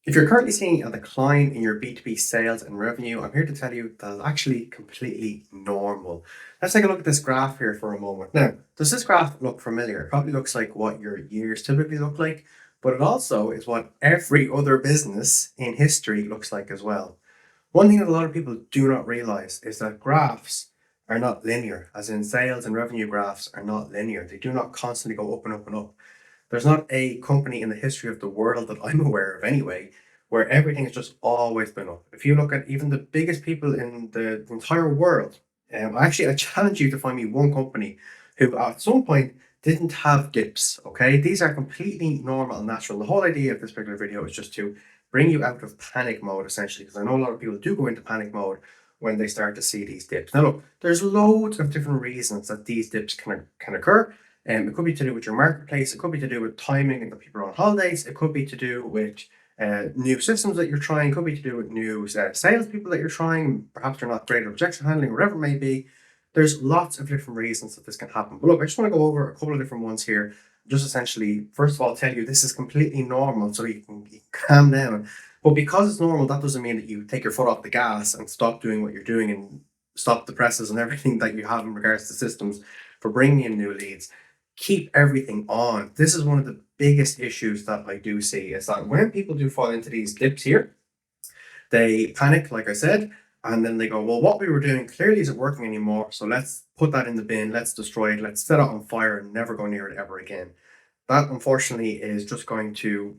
If you're currently seeing a decline in your B2B sales and revenue, I'm here to tell you that it's actually completely normal. Let's take a look at this graph here for a moment. Now, does this graph look familiar? It probably looks like what your years typically look like, but it also is what every other business in history looks like as well. One thing that a lot of people do not realize is that graphs are not linear, as in sales and revenue graphs are not linear. They do not constantly go up and up and up. There's not a company in the history of the world that I'm aware of anyway, where everything has just always been up. If you look at even the biggest people in the entire world, I challenge you to find me one company who at some point didn't have dips. Okay, these are completely normal and natural. The whole idea of this particular video is just to bring you out of panic mode, essentially, because I know a lot of people do go into panic mode when they start to see these dips. Now, look, there's loads of different reasons that these dips can occur. It could be to do with your marketplace. It could be to do with timing and the people are on holidays. It could be to do with new systems that you're trying. It could be to do with new sales people that you're trying. Perhaps they're not great at objection handling, whatever it may be. There's lots of different reasons that this can happen. But look, I just want to go over a couple of different ones here. Just essentially, first of all, tell you this is completely normal so you can calm down. But because it's normal, that doesn't mean that you take your foot off the gas and stop doing what you're doing and stop the presses and everything that you have in regards to systems for bringing in new leads. Keep everything on. This is one of the biggest issues that I do see is that when people do fall into these dips here, they panic, like I said, and then they go, well, what we were doing clearly isn't working anymore. So let's put that in the bin, let's destroy it, let's set it on fire and never go near it ever again. That unfortunately is just going to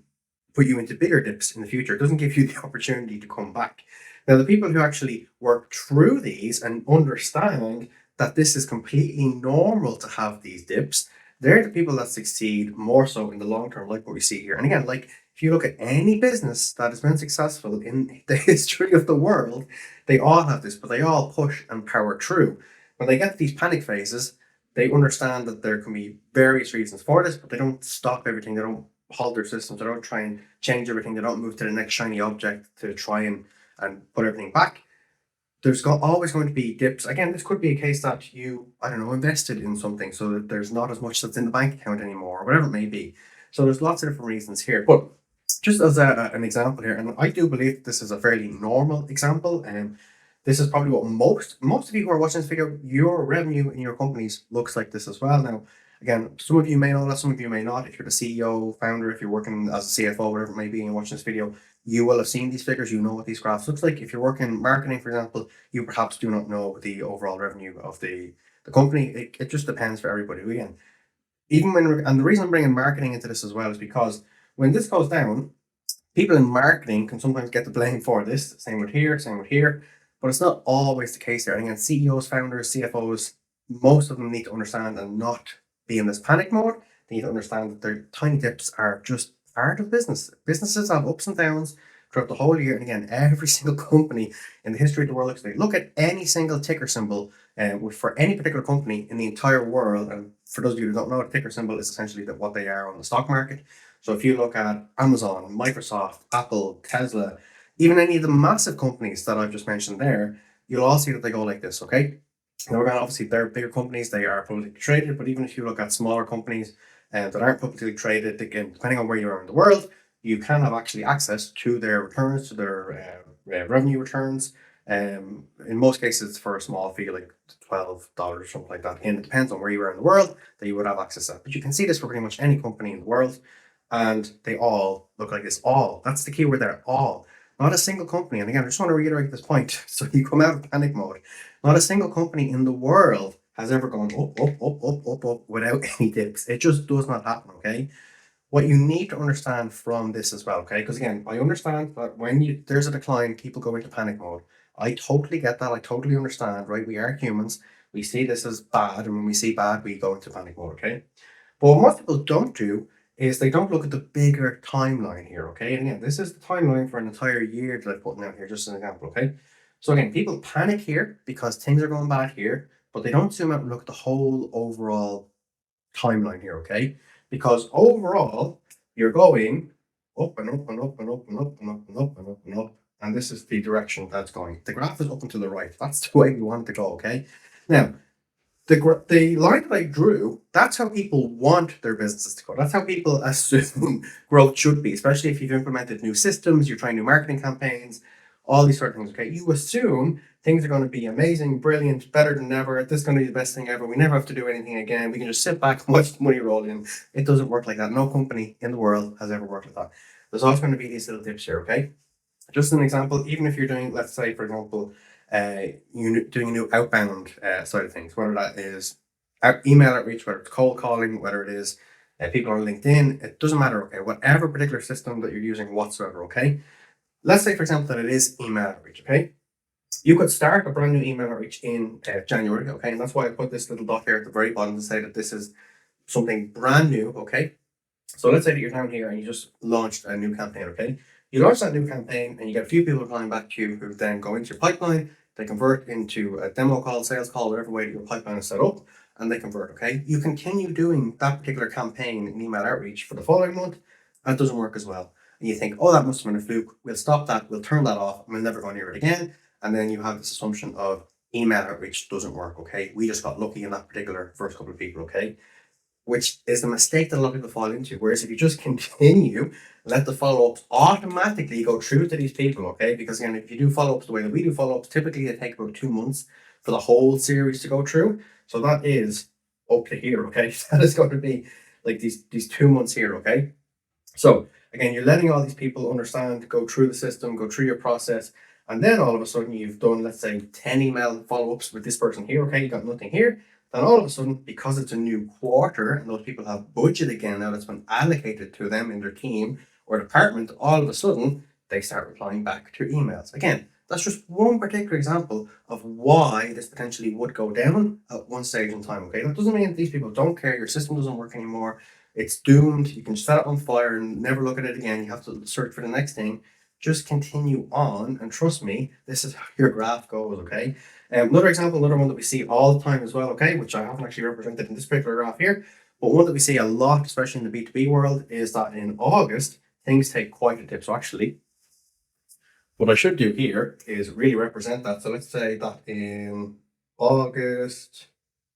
put you into bigger dips in the future. It doesn't give you the opportunity to come back. Now, the people who actually work through these and understand that this is completely normal to have these dips, they're the people that succeed more so in the long term, like what we see here. And again, like if you look at any business that has been successful in the history of the world, they all have this, but they all push and power through. When they get these panic phases, they understand that there can be various reasons for this, but they don't stop everything. They don't halt their systems. They don't try and change everything. They don't move to the next shiny object to try and put everything back. Always going to be dips. Again, this could be a case that you, I don't know, invested in something so that there's not as much that's in the bank account anymore, or whatever it may be. So there's lots of different reasons here. But just as an example here, and I do believe this is a fairly normal example, and this is probably what most of you who are watching this video, your revenue in your companies looks like this as well. Now, again, some of you may know that, some of you may not. If you're the CEO, founder, if you're working as a CFO, whatever it may be, and you're watching this video, you will have seen these figures. You know what these graphs looks like. If you're working marketing, for example, you perhaps do not know the overall revenue of the company. It just depends for everybody. Again, and the reason I'm bringing marketing into this as well is because when this goes down, people in marketing can sometimes get the blame for this. Same with here, same with here. But it's not always the case there. And again, CEOs, founders, CFOs, most of them need to understand and not be in this panic mode. They need to understand that their tiny dips are just part of business. Businesses have ups and downs throughout the whole year. And again, every single company in the history of the world looks like, look at any single ticker symbol for any particular company in the entire world. And for those of you who don't know, a ticker symbol is essentially what they are on the stock market. So if you look at Amazon, Microsoft, Apple, Tesla, even any of the massive companies that I've just mentioned there, you'll all see that they go like this, okay? Now, obviously, they're bigger companies, they are publicly traded, but even if you look at smaller companies that aren't publicly traded, again, depending on where you are in the world, you can have actually access to their returns, to their revenue returns. In most cases, for a small fee, like $12 or something like that. And it depends on where you are in the world that you would have access to that. But you can see this for pretty much any company in the world, and they all look like this. All. That's the key word there. All. Not a single company. And again, I just want to reiterate this point so you come out of panic mode. Not a single company in the world has ever gone up without any dips. It just does not happen, okay? What you need to understand from this as well, okay? Because again, I understand that when there's a decline, people go into panic mode. I totally get that. I totally understand, right? We are humans. We see this as bad, and when we see bad, we go into panic mode, okay? But what most people don't do is they don't look at the bigger timeline here, okay? And again, this is the timeline for an entire year that I'm putting out here, just as an example, okay? So again, people panic here because things are going bad here, but they don't zoom out and look at the whole overall timeline here, okay? Because overall, you're going up and up and up and up and up and up and up and up and up. And this is the direction that's going. The graph is up and to the right. That's the way we want it to go, okay? Now, The line that I drew, that's how people want their businesses to go. That's how people assume growth should be, especially if you've implemented new systems, you're trying new marketing campaigns, all these sort of things. Okay. You assume things are going to be amazing, brilliant, better than ever. This is going to be the best thing ever. We never have to do anything again. We can just sit back and watch the money roll in. It doesn't work like that. No company in the world has ever worked like that. There's always going to be these little dips here. Okay. Just an example, even if you're doing, let's say, for example, you're doing a new outbound side of things, whether that is email outreach, whether it's cold calling, whether it is people on LinkedIn, it doesn't matter, okay? Whatever particular system that you're using whatsoever, okay? Let's say, for example, that it is email outreach, okay? You could start a brand new email outreach in January, okay? And that's why I put this little dot here at the very bottom to say that this is something brand new, okay? So let's say that you're down here and you just launched a new campaign, okay? You launch that new campaign and you get a few people replying back to you who then go into your pipeline, they convert into a demo call, sales call, whatever way that your pipeline is set up, and they convert, okay? You continue doing that particular campaign in email outreach for the following month, and it doesn't work as well. And you think, oh, that must have been a fluke. We'll stop that, we'll turn that off, and we'll never go near it again. And then you have this assumption of email outreach doesn't work, okay? We just got lucky in that particular first couple of people, okay? Which is the mistake that a lot of people fall into. Whereas if you just continue, let the follow-ups automatically go through to these people, okay? Because again, if you do follow-ups the way that we do follow-ups, typically they take about 2 months for the whole series to go through. So that is up to here, okay? That is going to be like these 2 months here, okay? So again, you're letting all these people understand, go through the system, go through your process, and then all of a sudden you've done, let's say, 10 email follow-ups with this person here, okay? You got nothing here. Then all of a sudden, because it's a new quarter and those people have budget again now that's been allocated to them in their team or department, all of a sudden they start replying back to emails. Again, that's just one particular example of why this potentially would go down at one stage in time. Okay, that doesn't mean that these people don't care, your system doesn't work anymore, it's doomed, you can set it on fire and never look at it again, you have to search for the next thing. Just continue on, and trust me, this is how your graph goes, okay? Another example, another one that we see all the time as well, okay, which I haven't actually represented in this particular graph here, but one that we see a lot, especially in the B2B world, is that in August, things take quite a dip. So actually, what I should do here is really represent that. So let's say that in August,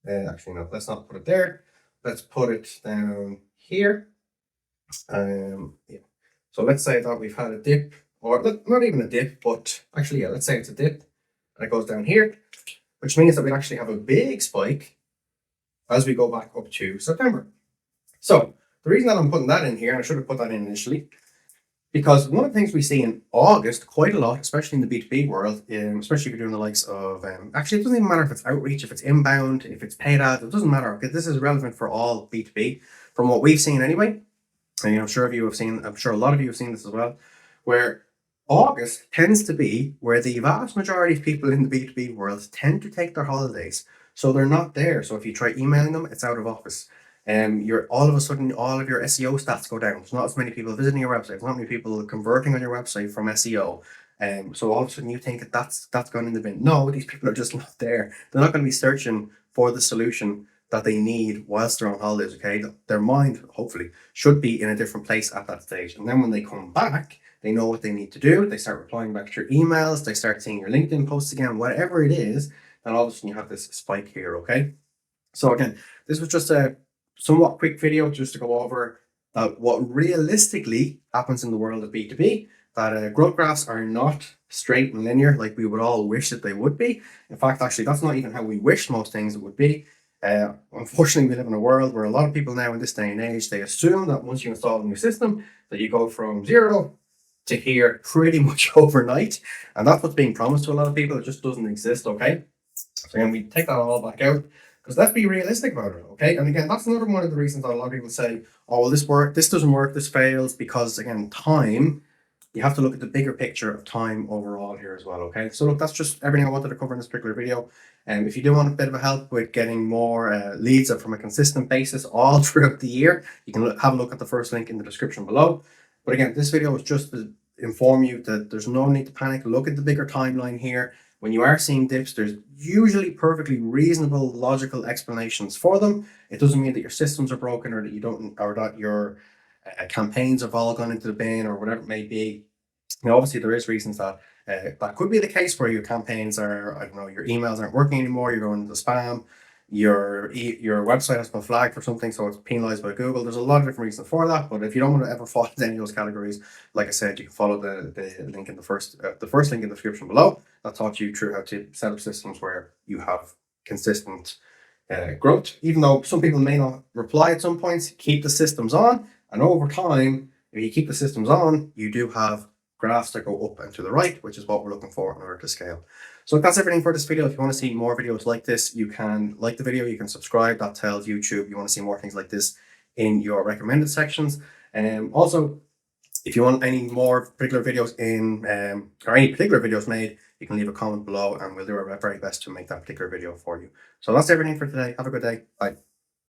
actually no, let's not put it there. Let's put it down here. Yeah. So let's say that we've had a dip, or not even a dip, but actually, yeah, let's say it's a dip, and it goes down here, which means that we'll actually have a big spike as we go back up to September. So the reason that I'm putting that in here, and I should have put that in initially, because one of the things we see in August quite a lot, especially in the B2B world, especially if you're doing the likes of, actually, it doesn't even matter if it's outreach, if it's inbound, if it's paid ads, it doesn't matter. Okay, this is relevant for all B2B from what we've seen anyway. And I'm sure a lot of you have seen this as well, where August tends to be where the vast majority of people in the B2B world tend to take their holidays. So they're not there. So if you try emailing them, it's out of office. You're all of a sudden, all of your SEO stats go down. There's not as many people visiting your website. There's not many people converting on your website from SEO. So all of a sudden you think that that's gone in the bin. No, these people are just not there. They're not going to be searching for the solution that they need whilst they're on holidays, okay? Their mind, hopefully, should be in a different place at that stage. And then when they come back, they know what they need to do. They start replying back to your emails. They start seeing your LinkedIn posts again, whatever it is. And all of a sudden you have this spike here, okay? So again, this was just a somewhat quick video just to go over what realistically happens in the world of B2B, that growth graphs are not straight and linear like we would all wish that they would be. In fact, actually, that's not even how we wish most things it would be. Unfortunately, we live in a world where a lot of people now in this day and age, they assume that once you install a new system, that you go from zero to here pretty much overnight. And that's what's being promised to a lot of people. It just doesn't exist, okay? So again, we take that all back out, because let's be realistic about it, okay? And again, that's another one of the reasons that a lot of people say, oh, well, this doesn't work, this fails, because again, time, you have to look at the bigger picture of time overall here as well, okay? So look, that's just everything I wanted to cover in this particular video. And if you do want a bit of a help with getting more leads from a consistent basis all throughout the year, you can have a look at the first link in the description below. But again, this video is just to inform you that there's no need to panic. Look at the bigger timeline here. When you are seeing dips, there's usually perfectly reasonable, logical explanations for them. It doesn't mean that your systems are broken, or that you don't, or that your campaigns have all gone into the bin, or whatever it may be. Now, obviously, there is reasons that that could be the case, where your campaigns are, I don't know, your emails aren't working anymore, you're going into spam. your website has been flagged for something, so it's penalized by Google. There's a lot of different reasons for that, but if you don't want to ever fall into any of those categories, like I said, you can follow the link in the first link in the description below. That taught you through how to set up systems where you have consistent growth. Even though some people may not reply at some points, keep the systems on, and over time, if you keep the systems on, you do have graphs that go up and to the right, which is what we're looking for in order to scale. So that's everything for this video. If you want to see more videos like this, you can like the video, you can subscribe. That tells YouTube you want to see more things like this in your recommended sections. Also, if you want any more particular videos or any particular videos made, you can leave a comment below and we'll do our very best to make that particular video for you. So that's everything for today. Have a good day. Bye.